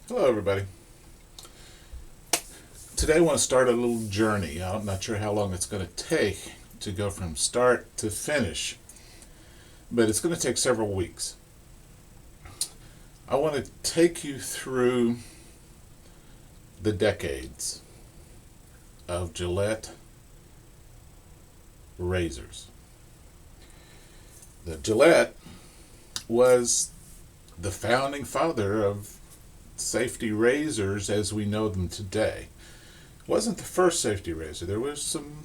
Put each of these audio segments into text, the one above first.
Hello, everybody. Today, I want to start a little journey. I'm not sure how long it's going to take to go from start to finish, but it's going to take several weeks. I want to take you through the decades of Gillette Razors. The Gillette was the founding father of safety razors as we know them today. It wasn't the first safety razor. There was some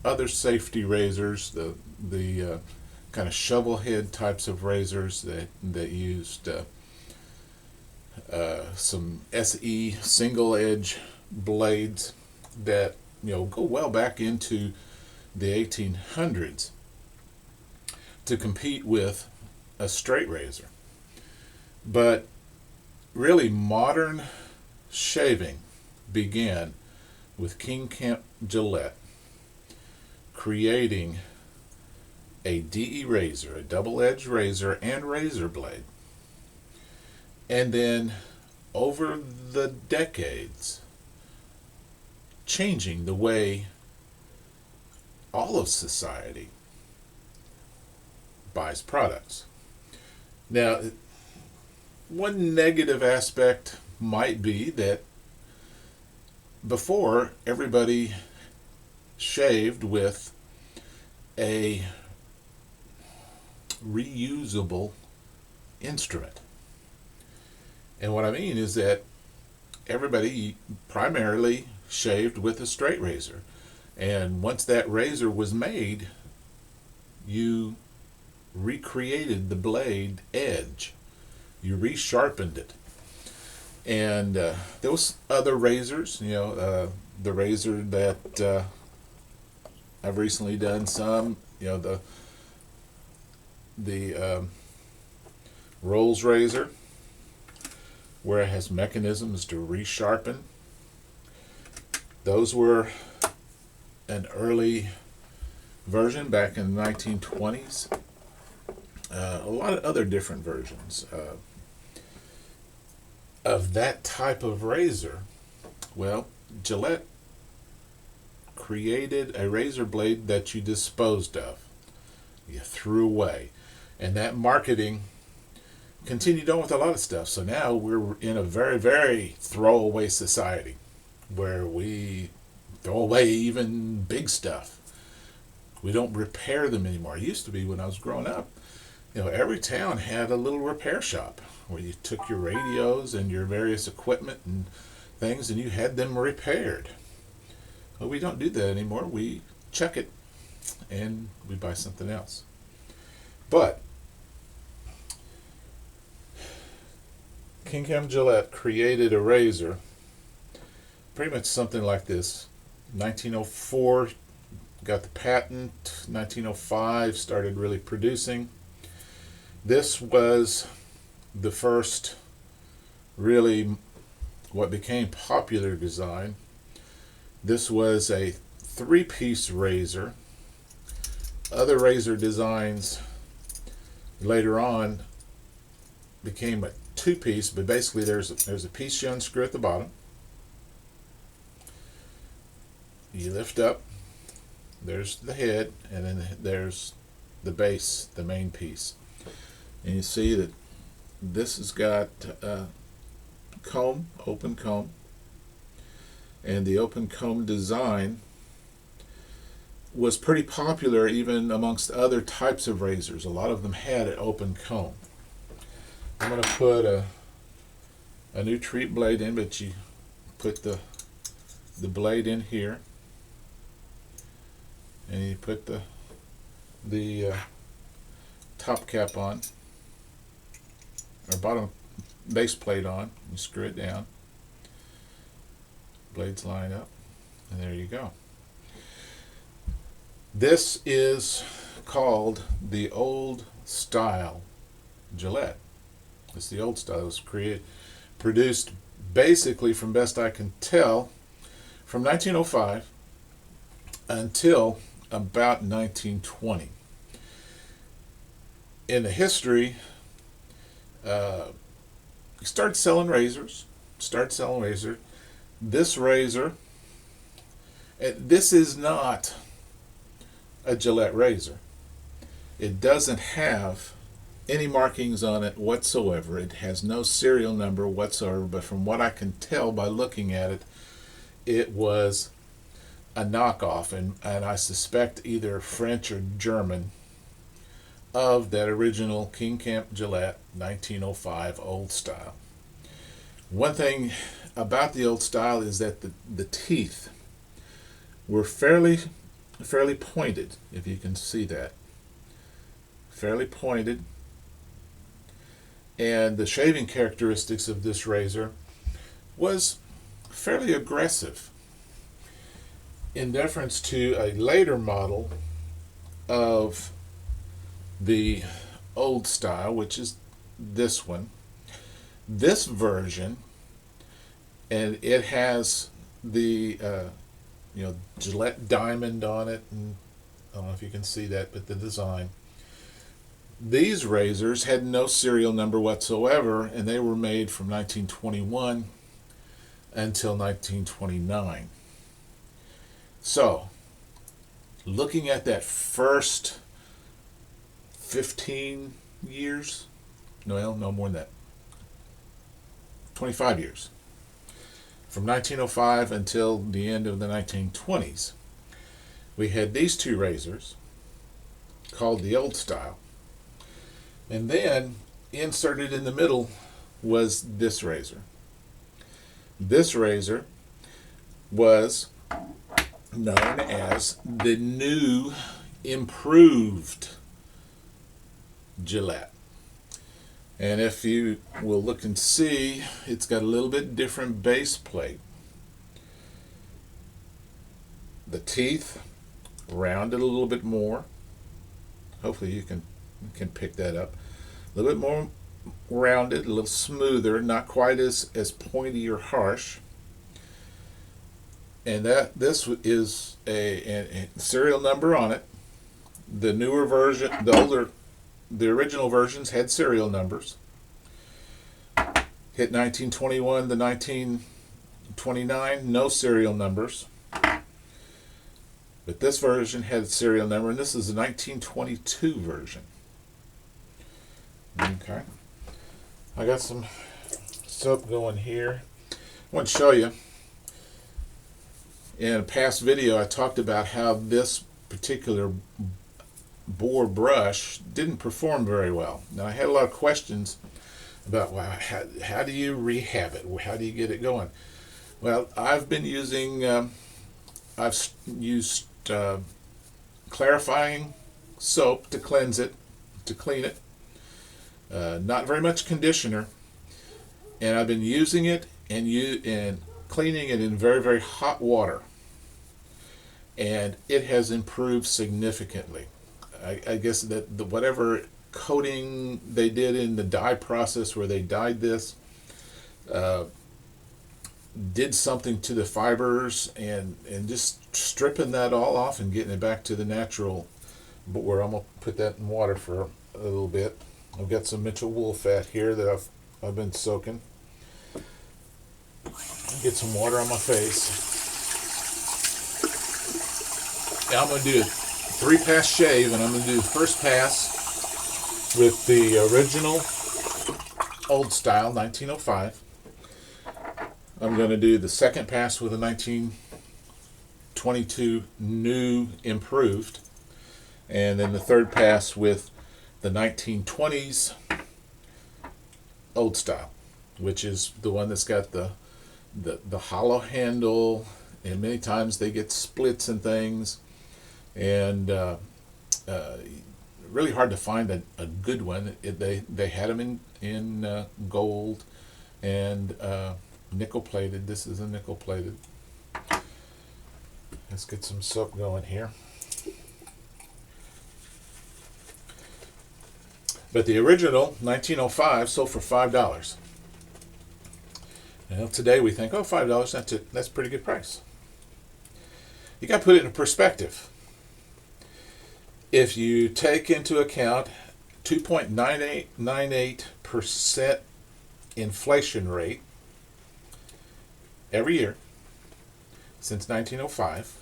other safety razors, the kind of shovel head types of razors that used some SE single edge blades that go well back into the 1800s to compete with a straight razor. But really, modern shaving began with King Kemp Gillette creating a DE razor, a double-edged razor and razor blade. And then over the decades, changing the way all of society buys products. Now, one negative aspect might be that before, everybody shaved with a reusable instrument. And what I mean is that everybody primarily shaved with a straight razor. And once that razor was made, you recreated the blade edge. You resharpened it. And there was other razors, the razor that I've recently done some, the Rolls razor, where it has mechanisms to resharpen. Those were an early version back in the 1920s. A lot of other different versions of that type of razor. Well, Gillette created a razor blade that you disposed of, you threw away, and that marketing continued on with a lot of stuff. So now we're in a very, very throwaway society where we throw away even big stuff. We don't repair them anymore. It used to be when I was growing up, every town had a little repair shop where you took your radios and your various equipment and things and you had them repaired. Well, we don't do that anymore. We check it and we buy something else. But King Kemp Gillette created a razor, pretty much something like this. 1904, got the patent. 1905, started really producing. This was the first really what became popular design. This was a three-piece razor. Other razor designs later on became a two-piece, but basically there's a piece you unscrew at the bottom. You lift up, there's the head, and then there's the base, the main piece. And you see that this has got comb, open comb, and the open comb design was pretty popular even amongst other types of razors. A lot of them had an open comb. I'm going to put a new treat blade in, but you put the blade in here, and you put the top cap on, or bottom base plate on. You screw it down. Blades line up, and there you go. This is called the old style Gillette. It's the old style. It was produced basically, from best I can tell, from 1905 until about 1920. In the history, he started selling razors, started selling razor. This razor, this is not a Gillette razor. It doesn't have any markings on it whatsoever. It has no serial number whatsoever, but from what I can tell by looking at it, it was a knockoff, and I suspect either French or German, of that original King Camp Gillette 1905 old style. One thing about the old style is that the teeth were fairly pointed, if you can see that. Fairly pointed. And the shaving characteristics of this razor was fairly aggressive, in deference to a later model of the old style, which is this one. This version, and it has the Gillette diamond on it, and I don't know if you can see that, but the design. These razors had no serial number whatsoever, and they were made from 1921 until 1929. So, looking at that first 15 years, no more than that, 25 years, from 1905 until the end of the 1920s, we had these two razors called the old style. And then inserted in the middle was this razor. This razor was known as the new improved Gillette. And if you will look and see, it's got a little bit different base plate. The teeth rounded a little bit more. Hopefully you can pick that up. A little bit more rounded, a little smoother, not quite as pointy or harsh. And this is a serial number on it. The newer version, the original versions had serial numbers. Hit 1921 to 1929, no serial numbers. But this version had a serial number, and this is the 1922 version. Okay. I got some soap going here. I want to show you. In a past video, I talked about how this particular bore brush didn't perform very well. Now, I had a lot of questions about, well, how do you rehab it? How do you get it going? Well, I've been using, I've used clarifying soap to cleanse it, to clean it. Not very much conditioner, and I've been using it and cleaning it in very, very hot water, and it has improved significantly. I guess that whatever coating they did in the dye process where they dyed this did something to the fibers, and just stripping that all off and getting it back to the natural. But I'm gonna put that in water for a little bit. I've got some Mitchell wool fat here that I've been soaking. Get some water on my face. Now I'm going to do a 3-pass shave, and I'm going to do the first pass with the original old style 1905. I'm going to do the second pass with a 1922 new improved, and then the third pass with the 1920s old style, which is the one that's got the hollow handle, and many times they get splits and things, and really hard to find a good one. They had them in gold and nickel plated. This is a nickel plated. Let's get some soap going here. But the original 1905 sold for $5. Now today we think, oh, $5, that's a pretty good price. You got to put it in perspective. If you take into account 2.9898% inflation rate, every year since 1905.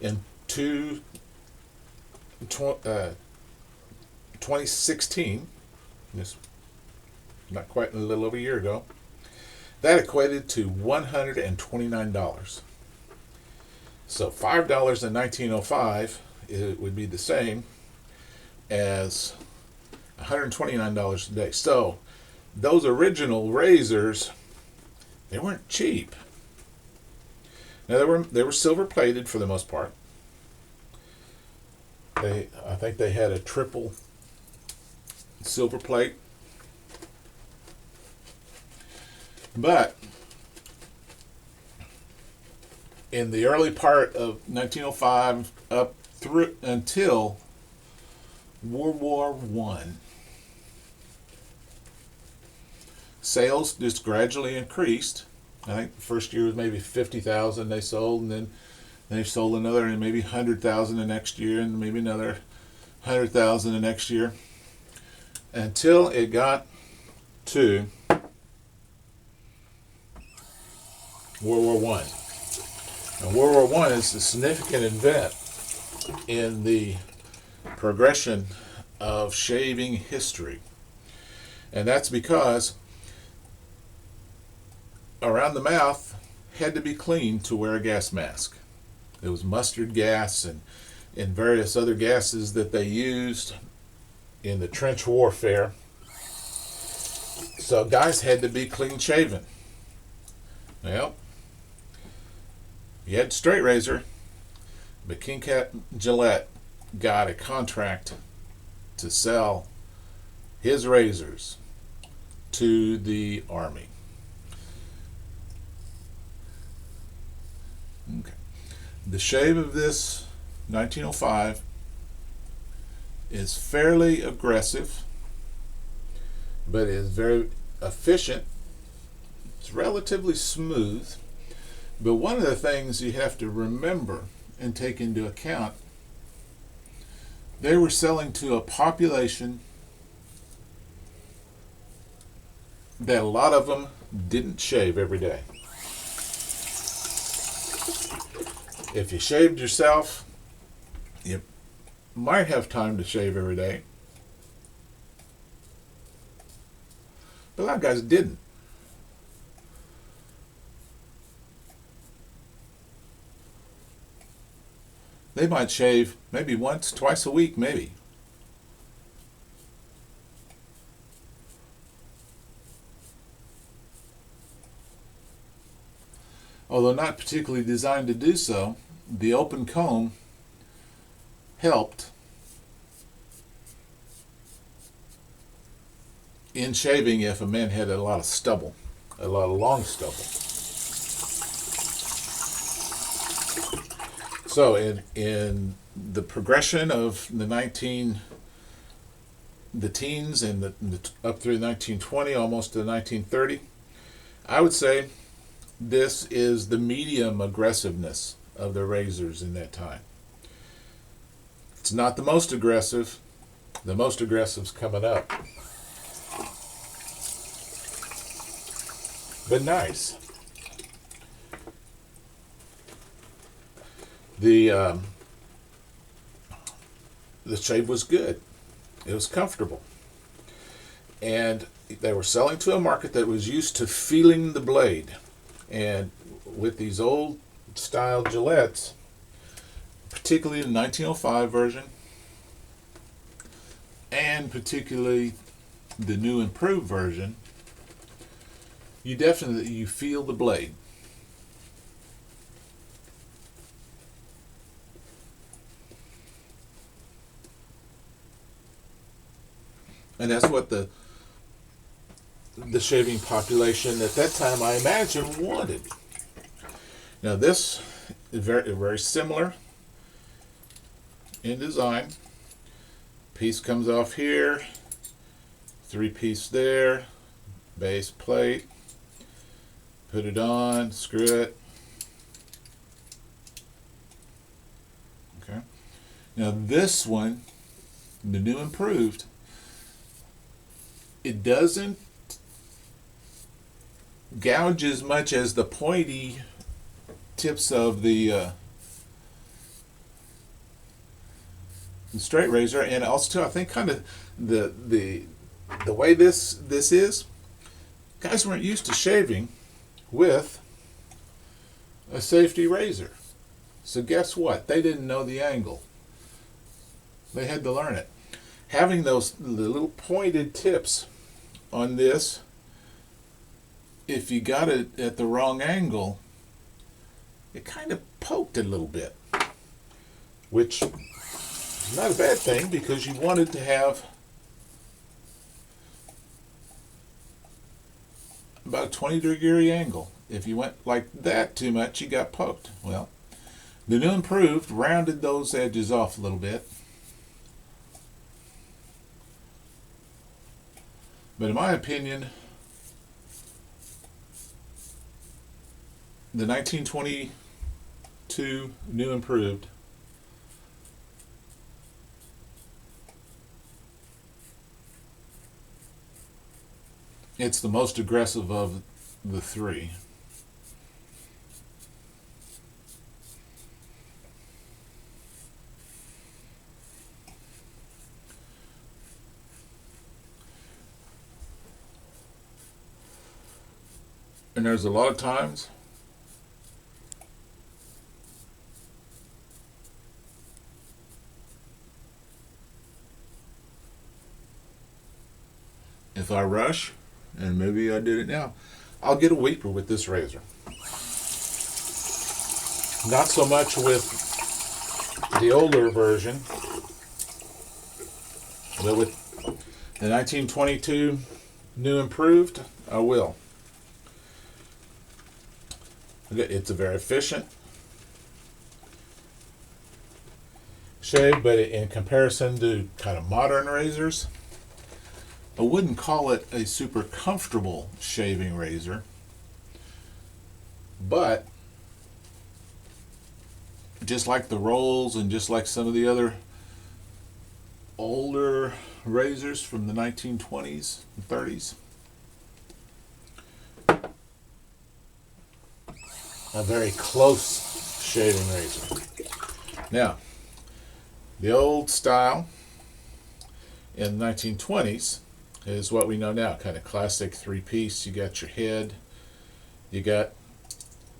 In 2016, just not quite a little over a year ago, that equated to $129. So $5 in 1905, it would be the same as $129 today. So those original razors, they weren't cheap. Now they were silver plated for the most part. I think they had a triple silver plate. But in the early part of 1905 up through until World War I, sales just gradually increased. I think the first year was maybe 50,000 they sold, and then they sold another and maybe 100,000 the next year, and maybe another 100,000 the next year, until it got to World War One. And World War One is a significant event in the progression of shaving history, and that's because around the mouth had to be cleaned to wear a gas mask. There was mustard gas and various other gases that they used in the trench warfare. So guys had to be clean shaven. Well, you had straight razor, but King Cat Gillette got a contract to sell his razors to the Army. Okay. The shave of this 1905 is fairly aggressive, but is very efficient. It's relatively smooth. But one of the things you have to remember and take into account, they were selling to a population that a lot of them didn't shave every day. If you shaved yourself, you might have time to shave every day. But a lot of guys didn't. They might shave maybe once, twice a week, maybe. Although not particularly designed to do so, the open comb helped in shaving if a man had a lot of stubble, a lot of long stubble. So in the progression of the teens and up through 1920, almost to 1930, I would say this is the medium aggressiveness of the razors in that time. It's not the most aggressive. The most aggressive's coming up. But nice. The shave was good. It was comfortable. And they were selling to a market that was used to feeling the blade. And with these old style Gillettes, particularly the 1905 version, and particularly the new improved version, you feel the blade. And that's what the shaving population at that time, I imagine, wanted. Now this is very, very similar in design. Piece comes off here, 3-piece there, base plate, put it on, screw it. Okay. Now this one, the new improved, it doesn't gouge as much as the pointy tips of the straight razor. And also, I think kind of the way this is, guys weren't used to shaving with a safety razor. So guess what? They didn't know the angle. They had to learn it. Having the little pointed tips on this, if you got it at the wrong angle, it kind of poked a little bit, which is not a bad thing because you wanted to have about a 20-degree angle. If you went like that too much, you got poked. Well, the new improved rounded those edges off a little bit. But in my opinion, the 1922 new improved it's the most aggressive of the three. And there's a lot of times if I rush, and maybe I did it now, I'll get a weeper with this razor. Not so much with the older version, but with the 1922 new improved, I will. It's a very efficient shave, but in comparison to kind of modern razors, I wouldn't call it a super comfortable shaving razor, but just like the rolls and just like some of the other older razors from the 1920s and 30s, a very close shaving razor. Now, the old style in the 1920s is what we know now, kind of classic three-piece. You got your head, you got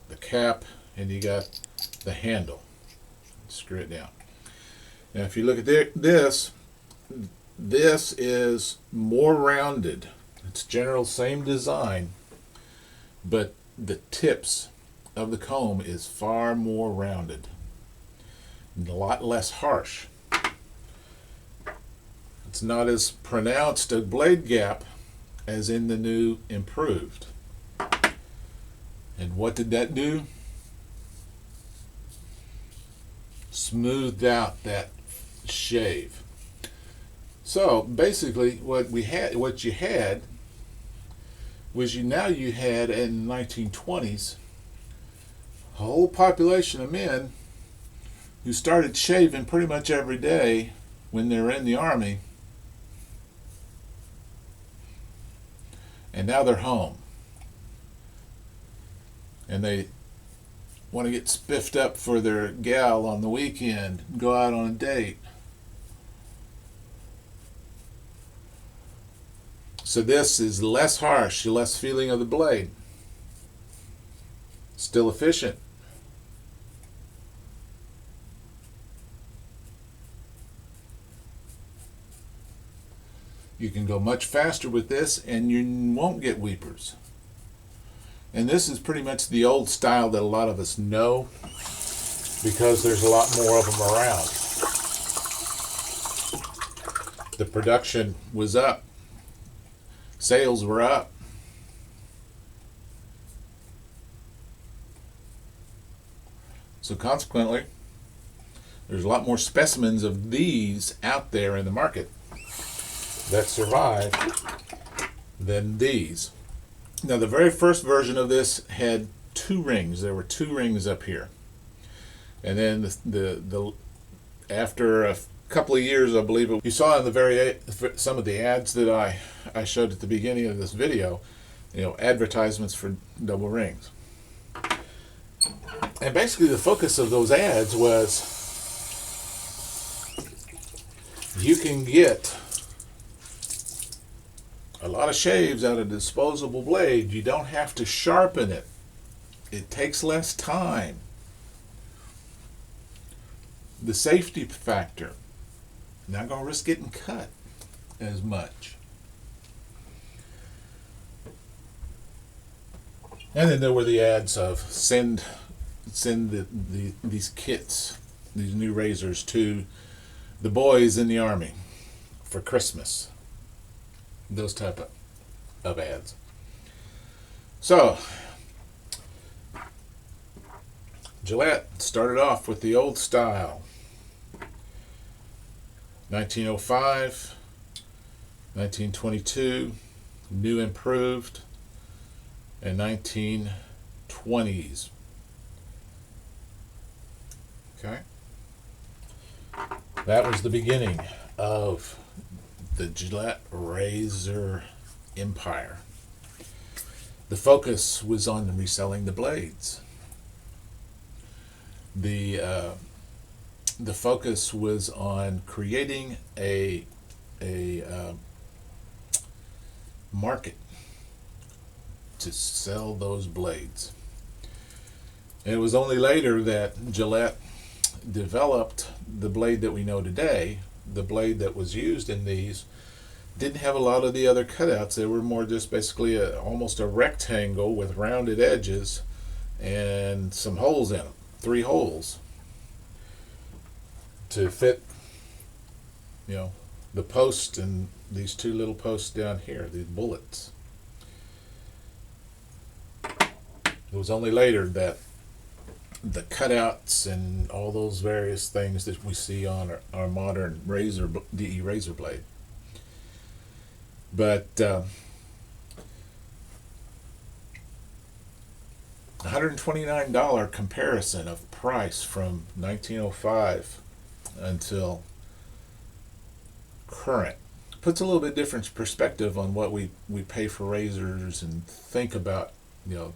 the cap, and you got the handle. Screw it down. Now, if you look at this is more rounded. It's general same design, but the tips of the comb is far more rounded and a lot less harsh. It's not as pronounced a blade gap as in the new improved. And what did that do? Smoothed out that shave. So basically what you had was you had in the 1920s a whole population of men who started shaving pretty much every day when they were in the army, and now they're home and they want to get spiffed up for their gal on the weekend, go out on a date. So this is less harsh, less feeling of the blade, still efficient. You can go much faster with this and you won't get weepers. And this is pretty much the old style that a lot of us know because there's a lot more of them around. The production was up. Sales were up. So consequently, there's a lot more specimens of these out there in the market that survive than these. Now, the very first version of this had two rings. There were two rings up here, and then the after a couple of years, I believe you saw in the some of the ads that I showed at the beginning of this video, advertisements for double rings. And basically the focus of those ads was you can get a lot of shaves out of a disposable blade. You don't have to sharpen it. It takes less time. The safety factor. Not going to risk getting cut as much. And then there were the ads of send these kits, these new razors to the boys in the army for Christmas. Those type of ads. So Gillette started off with the old style. 1905, 1922, new improved, and 1920s. Okay? That was the beginning of the Gillette Razor empire. The focus was on reselling the blades. The focus was on creating a market to sell those blades. And it was only later that Gillette developed the blade that we know today. The blade that was used in these didn't have a lot of the other cutouts. They were more just basically almost a rectangle with rounded edges and some holes in them, 3 holes to fit, the post and these 2 little posts down here, these bullets. It was only later that the cutouts and all those various things that we see on our modern DE razor blade. But $129 comparison of price from 1905 until current puts a little bit different perspective on what we pay for razors and think about. You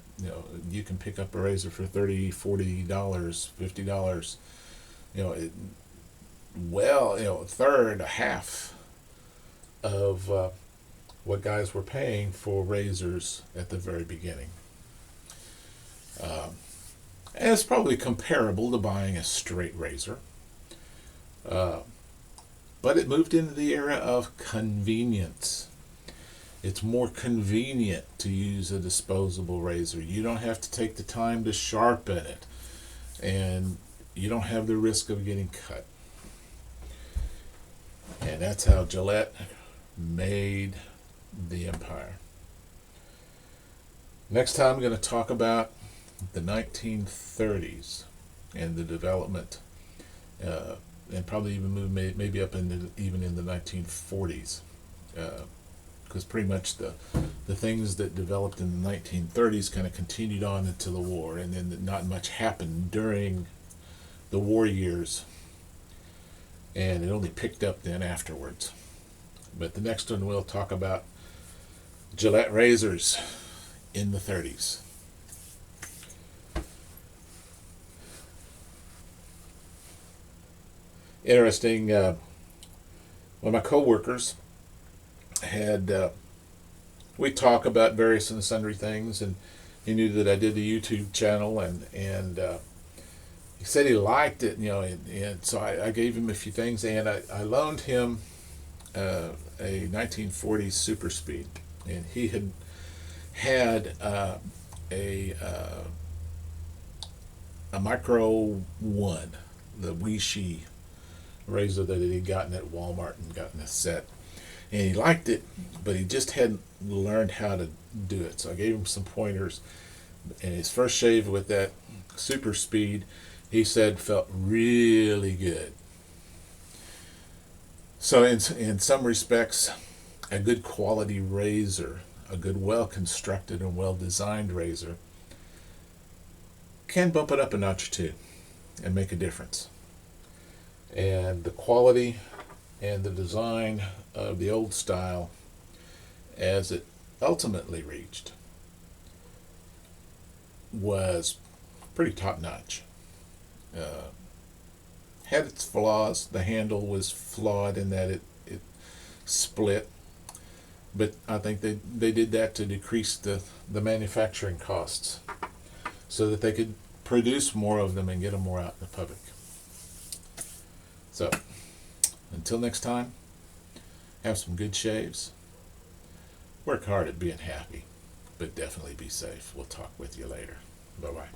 can pick up a razor for $30, $40, $50. A third, a half of what guys were paying for razors at the very beginning. And it's probably comparable to buying a straight razor. But it moved into the era of convenience. It's more convenient to use a disposable razor. You don't have to take the time to sharpen it. And you don't have the risk of getting cut. And that's how Gillette made the empire. Next time I'm going to talk about the 1930s and the development, and probably even move maybe up into even in the 1940s. Because pretty much the things that developed in the 1930s kind of continued on into the war, and then not much happened during the war years, and it only picked up then afterwards. But the next one we'll talk about Gillette Razors in the 30s. Interesting, one of my co-workers had we talk about various and sundry things, and he knew that I did the YouTube channel, and he said he liked it, and so I gave him a few things, and I loaned him a 1940s Super Speed, and he had a Micro 1, the Weishi razor that he'd gotten at Walmart and gotten a set. And he liked it, but he just hadn't learned how to do it. So I gave him some pointers. And his first shave with that Super Speed, he said, felt really good. So in some respects, a good quality razor, a good well-constructed and well-designed razor, can bump it up a notch or two and make a difference. And the quality and the design of the old style, as it ultimately reached, was pretty top notch. Had its flaws. The handle was flawed in that it split, but I think they did that to decrease the manufacturing costs so that they could produce more of them and get them more out in the public. So, until next time, have some good shaves. Work hard at being happy, but definitely be safe. We'll talk with you later. Bye-bye.